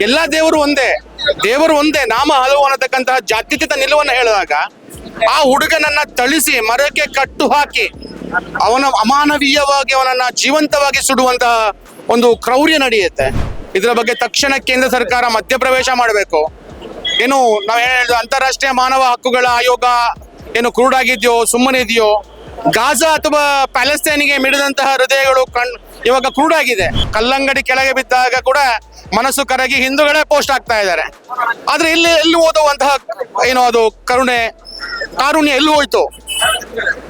ಎಲ್ಲಾ ದೇವರು ಒಂದೇ ನಾಮ ಹಲವು ಅನ್ನತಕ್ಕಂತಹ ಜಾತ್ಯತೀತ ನಿಲುವನ್ನು ಹೇಳಿದಾಗ ಆ ಹುಡುಗನನ್ನ ಥಳಿಸಿ ಮರಕ್ಕೆ ಕಟ್ಟು ಹಾಕಿ ಅವನ ಅಮಾನವೀಯವಾಗಿ ಅವನನ್ನ ಜೀವಂತವಾಗಿ ಸುಡುವಂತಹ ಒಂದು ಕ್ರೌರ್ಯ ನಡೆಯುತ್ತೆ. ಇದರ ಬಗ್ಗೆ ತಕ್ಷಣ ಕೇಂದ್ರ ಸರ್ಕಾರ ಮಧ್ಯಪ್ರವೇಶ ಮಾಡಬೇಕು. ಏನು ನಾವು ಹೇಳಿದ ಅಂತಾರಾಷ್ಟ್ರೀಯ ಮಾನವ ಹಕ್ಕುಗಳ ಆಯೋಗ ಏನು ಕುರುಡಾಗಿದೆಯೋ ಸುಮ್ಮನಿದೆಯೋ, ಗಾಜಾ ಅಥವಾ ಪ್ಯಾಲೆಸ್ತೈನಿಗೆ ಮಿಡಿದಂತಹ ಹೃದಯಗಳು ಇವಾಗ ಕುರುಡಾಗಿದೆ. ಕಲ್ಲಂಗಡಿ ಕೆಳಗೆ ಬಿದ್ದಾಗ ಕೂಡ ಮನಸ್ಸು ಕರಗಿ ಹಿಂದೂಗಳೇ ಪೋಸ್ಟ್ ಆಗ್ತಾ ಇದ್ದಾರೆ. ಆದ್ರೆ ಎಲ್ಲಿ ಓದುವಂತಹ ಏನೋ ಅದು ಕಾರುಣ್ಯ ಎಲ್ಲಿ ಹೋಯ್ತು?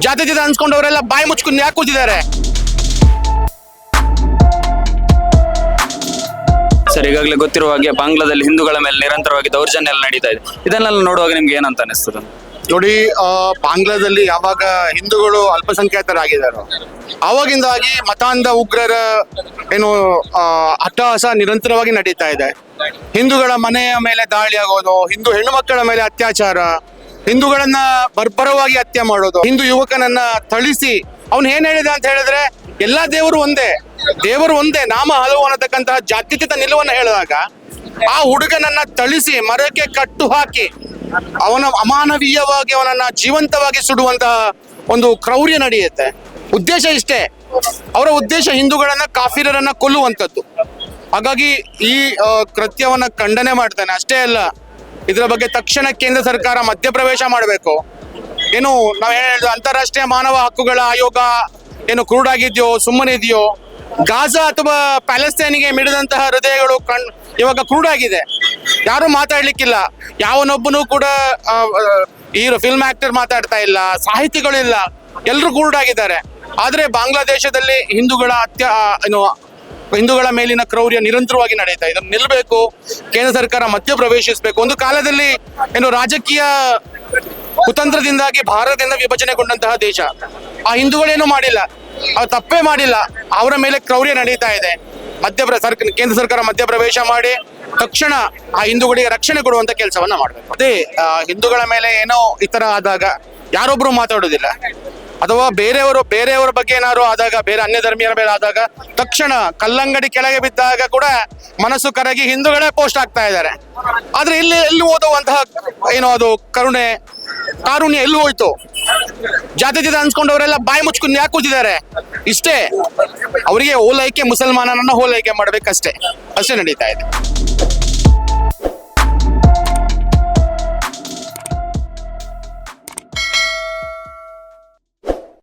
ಜಾತ್ಯತೀತ ಅನ್ಸ್ಕೊಂಡವರೆಲ್ಲ ಬಾಯಿ ಮುಚ್ಕೊಂಡು ಯಾಕೆ ಕೂತಿದ್ದಾರೆ? ಸರ್, ಈಗಾಗಲೇ ಗೊತ್ತಿರುವ ಹಾಗೆ ಬಾಂಗ್ಲಾದಲ್ಲಿ ಹಿಂದೂಗಳ ಮೇಲೆ ನಿರಂತರವಾಗಿ ದೌರ್ಜನ್ಯ ಎಲ್ಲ ನಡೀತಾ ಇದೆ. ಇದನ್ನೆಲ್ಲ ನೋಡುವಾಗ ನಿಮ್ಗೆ ಏನಂತ ಅನಿಸ್ತದೆ? ನೋಡಿ, ಬಾಂಗ್ಲಾದಲ್ಲಿ ಯಾವಾಗ ಹಿಂದೂಗಳು ಅಲ್ಪಸಂಖ್ಯಾತರಾಗಿದ್ದಾರೋ ಆವಾಗಿಂದಾಗಿ ಮತಾಂಧ ಉಗ್ರರ ಏನು ಅಟ್ಟಹಾಸ ನಿರಂತರವಾಗಿ ನಡೀತಾ ಇದೆ. ಹಿಂದೂಗಳ ಮನೆಯ ಮೇಲೆ ದಾಳಿ ಆಗೋದು, ಹಿಂದೂ ಹೆಣ್ಣು ಮಕ್ಕಳ ಮೇಲೆ ಅತ್ಯಾಚಾರ, ಹಿಂದೂಗಳನ್ನ ಬರ್ಬರವಾಗಿ ಹತ್ಯೆ ಮಾಡೋದು, ಹಿಂದೂ ಯುವಕನನ್ನ ಥಳಿಸಿ ಅವನು ಏನ್ ಹೇಳಿದ ಅಂತ ಹೇಳಿದ್ರೆ ಎಲ್ಲಾ ದೇವರು ಒಂದೇ ನಾಮ ಹಲವು ಅನ್ನತಕ್ಕಂತಹ ಜಾತ್ಯತೀತ ನಿಲುವನ್ನು ಹೇಳಿದಾಗ ಆ ಹುಡುಗನನ್ನ ಥಳಿಸಿ ಮರಕ್ಕೆ ಕಟ್ಟು ಹಾಕಿ ಅವನ ಅಮಾನವೀಯವಾಗಿ ಅವನನ್ನ ಜೀವಂತವಾಗಿ ಸುಡುವಂತಹ ಒಂದು ಕ್ರೌರ್ಯ ನಡೆಯುತ್ತೆ. ಉದ್ದೇಶ ಇಷ್ಟೇ, ಅವರ ಉದ್ದೇಶ ಹಿಂದೂಗಳನ್ನ ಕಾಫಿರರನ್ನ ಕೊಲ್ಲುವಂಥದ್ದು. ಹಾಗಾಗಿ ಈ ಕೃತ್ಯವನ್ನ ಖಂಡನೆ ಮಾಡ್ತಾನೆ. ಅಷ್ಟೇ ಅಲ್ಲ, ಇದರ ಬಗ್ಗೆ ತಕ್ಷಣ ಕೇಂದ್ರ ಸರ್ಕಾರ ಮಧ್ಯಪ್ರವೇಶ ಮಾಡಬೇಕು. ಏನು ನಾವು ಹೇಳಿದ ಅಂತಾರಾಷ್ಟ್ರೀಯ ಮಾನವ ಹಕ್ಕುಗಳ ಆಯೋಗ ಏನು ಕುರುಡಾಗಿದೆಯೋ ಸುಮ್ಮನಿದೆಯೋ, ಗಾಜಾ ಅಥವಾ ಪ್ಯಾಲೆಸ್ತೈನಿಗೆ ಮಿಡಿದಂತಹ ಹೃದಯಗಳು ಇವಾಗ ಕುರುಡಾಗಿದೆ. ಯಾರು ಮಾತಾಡ್ಲಿಕ್ಕಿಲ್ಲ. ಯಾವನೊಬ್ಬನು ಕೂಡ ಫಿಲ್ಮ್ ಆಕ್ಟರ್ ಮಾತಾಡ್ತಾ ಇಲ್ಲ, ಸಾಹಿತಿಗಳಿಲ್ಲ, ಎಲ್ರು ಕುರುಡಾಗಿದ್ದಾರೆ. ಆದ್ರೆ ಬಾಂಗ್ಲಾದೇಶದಲ್ಲಿ ಹಿಂದೂಗಳ ಮೇಲಿನ ಕ್ರೌರ್ಯ ನಿರಂತರವಾಗಿ ನಡೀತಾ ಇದೆ. ಇದನ್ನು ನಿಲ್ಲಬೇಕು, ಕೇಂದ್ರ ಸರ್ಕಾರ ಮಧ್ಯಪ್ರವೇಶಿಸಬೇಕು. ಒಂದು ಕಾಲದಲ್ಲಿ ರಾಜಕೀಯ ಕುತಂತ್ರದಿಂದಾಗಿ ಭಾರತದಿಂದ ವಿಭಜನೆಗೊಂಡಂತಹ ದೇಶ. ಆ ಹಿಂದೂಗಳೇನು ಮಾಡಿಲ್ಲ, ಅವ್ರು ತಪ್ಪೇ ಮಾಡಿಲ್ಲ, ಅವರ ಮೇಲೆ ಕ್ರೌರ್ಯ ನಡೀತಾ ಇದೆ. ಕೇಂದ್ರ ಸರ್ಕಾರ ಮಧ್ಯಪ್ರವೇಶ ಮಾಡಿ ತಕ್ಷಣ ಆ ಹಿಂದೂಗಳಿಗೆ ರಕ್ಷಣೆ ಕೊಡುವಂತ ಕೆಲಸವನ್ನ ಮಾಡಬೇಕು. ಅದೇ ಹಿಂದೂಗಳ ಮೇಲೆ ಏನೋ ಈ ತರ ಆದಾಗ ಯಾರೊಬ್ರು ಮಾತಾಡೋದಿಲ್ಲ, ಅಥವಾ ಬೇರೆಯವರ ಬಗ್ಗೆ ಏನಾದ್ರು ಆದಾಗ, ಬೇರೆ ಅನ್ಯ ಧರ್ಮೀಯರ ಮೇಲೆ ಆದಾಗ ತಕ್ಷಣ ಕಲ್ಲಂಗಡಿ ಕೆಳಗೆ ಬಿದ್ದಾಗ ಕೂಡ ಮನಸ್ಸು ಕರಗಿ ಹಿಂದೂಗಳೇ ಪೋಸ್ಟ್ ಆಗ್ತಾ ಇದ್ದಾರೆ. ಆದ್ರೆ ಎಲ್ಲಿ ಓದುವಂತಹ ಏನೋ ಅದು ಕಾರುಣ್ಯ ಎಲ್ಲಿ ಹೋಯ್ತು? ಜಾತ್ಯತೀತ ಅನ್ಸ್ಕೊಂಡವರೆಲ್ಲ ಬಾಯಿ ಮುಚ್ಕೊಂಡು ಯಾಕೆ ಕೂತಿದ್ದಾರೆ? ಇಷ್ಟೇ, ಅವರಿಗೆ ಓಲೈಕೆ ಮುಸಲ್ಮಾನನನ್ನ ಓಲೈಕೆ ಮಾಡ್ಬೇಕಷ್ಟೇ, ಅಷ್ಟೇ ನಡೀತಾ ಇದೆ.